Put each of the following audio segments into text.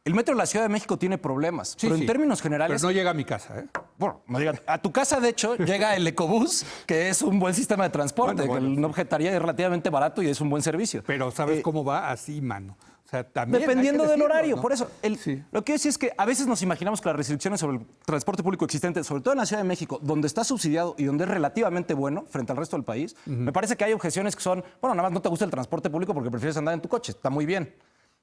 El metro de la Ciudad de México tiene problemas, Sí, pero sí. en términos generales... Pero no llega a mi casa, ¿eh? Bueno, no llega- a tu casa, de hecho, llega el Ecobús, que es un buen sistema de transporte, Bueno, que no objetaría, es relativamente barato y es un buen servicio. Pero ¿sabes cómo va? Así, mano. O sea, también hay Dependiendo que del decirlo, horario. ¿no? Por eso, Sí. lo que decir es que a veces nos imaginamos que las restricciones sobre el transporte público existente, sobre todo en la Ciudad de México, donde está subsidiado y donde es relativamente bueno frente al resto del país, me parece que hay objeciones que son, bueno, nada más no te gusta el transporte público porque prefieres andar en tu coche, está muy bien.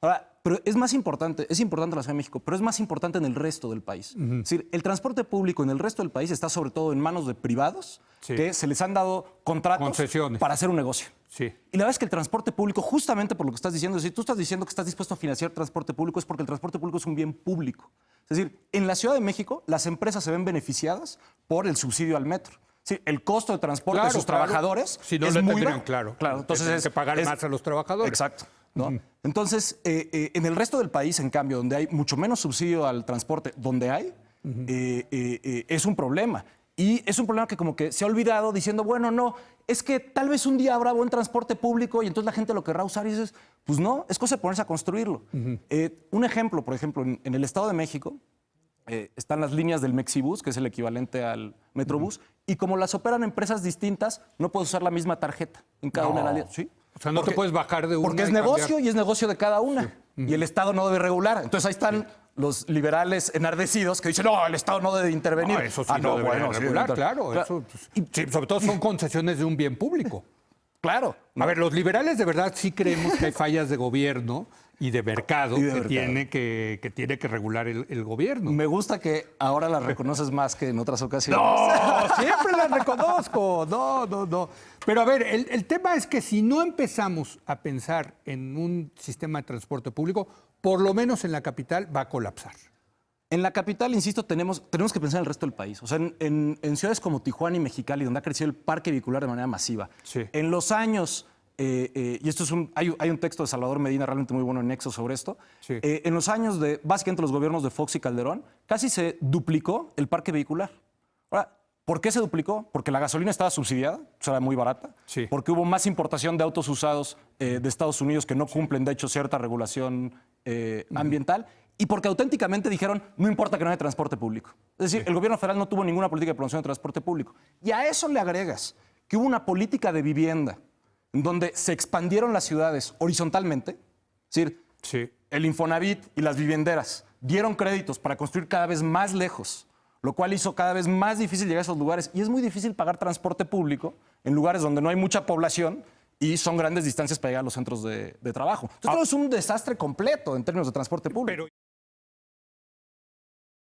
Ahora, pero es más importante, es importante en la Ciudad de México, pero es más importante en el resto del país. Es decir, el transporte público en el resto del país está sobre todo en manos de privados Sí. que se les han dado contratos Concesiones. para hacer un negocio. Sí. Y la verdad es que el transporte público, justamente por lo que estás diciendo, si tú estás diciendo que estás dispuesto a financiar transporte público, es porque el transporte público es un bien público. Es decir, en la Ciudad de México, las empresas se ven beneficiadas por el subsidio al metro. Sí, el costo de transporte de sus trabajadores Si no es le muy tendrían, bajo. claro. Entonces Tienen que pagar más a los trabajadores. Exacto. ¿No? Entonces, en el resto del país, en cambio, donde hay mucho menos subsidio al transporte, donde hay, es un problema. Y es un problema que como que se ha olvidado diciendo, bueno, no, es que tal vez un día habrá buen transporte público y entonces la gente lo querrá usar y dices, pues no, es cosa de ponerse a construirlo. Un ejemplo, por ejemplo, en el Estado de México están las líneas del Mexibus, que es el equivalente al Metrobús, y como las operan empresas distintas, no puedes usar la misma tarjeta en cada una de las líneas. ¿Sí? O sea, no te puedes bajar de una Porque es y negocio cambiar. y es negocio de cada una. Y el Estado no debe regular. Entonces ahí están los liberales enardecidos que dicen, no, el Estado no debe intervenir. No, eso sí no debería sí, regular, debe- claro. Eso, pues, sí, sobre todo son concesiones de un bien público. Claro. A ver, los liberales de verdad sí creemos que hay fallas de gobierno y de mercado, Y de que, mercado. Tiene que regular el gobierno. Me gusta que ahora las reconoces más que en otras ocasiones. No, siempre las reconozco. No. Pero a ver, el tema es que si no empezamos a pensar en un sistema de transporte público, por lo menos en la capital va a colapsar. En la capital, insisto, tenemos que pensar en el resto del país. O sea, en ciudades como Tijuana y Mexicali, donde ha crecido el parque vehicular de manera masiva, Sí. en los años, y esto es hay un texto de Salvador Medina realmente muy bueno en Nexo sobre esto, Sí. en los años de, básicamente los gobiernos de Fox y Calderón, casi se duplicó el parque vehicular. Ahora, ¿por qué se duplicó? Porque la gasolina estaba subsidiada, o sea, era muy barata, Sí. porque hubo más importación de autos usados de Estados Unidos que no cumplen, de hecho, cierta regulación ambiental, y porque auténticamente dijeron, no importa que no haya transporte público. Es decir, el gobierno federal no tuvo ninguna política de promoción de transporte público. Y a eso le agregas que hubo una política de vivienda en donde se expandieron las ciudades horizontalmente, es decir, Sí. el Infonavit y las vivienderas dieron créditos para construir cada vez más lejos, lo cual hizo cada vez más difícil llegar a esos lugares. Y es muy difícil pagar transporte público en lugares donde no hay mucha población y son grandes distancias para llegar a los centros de trabajo. Entonces, todo es un desastre completo en términos de transporte público. Pero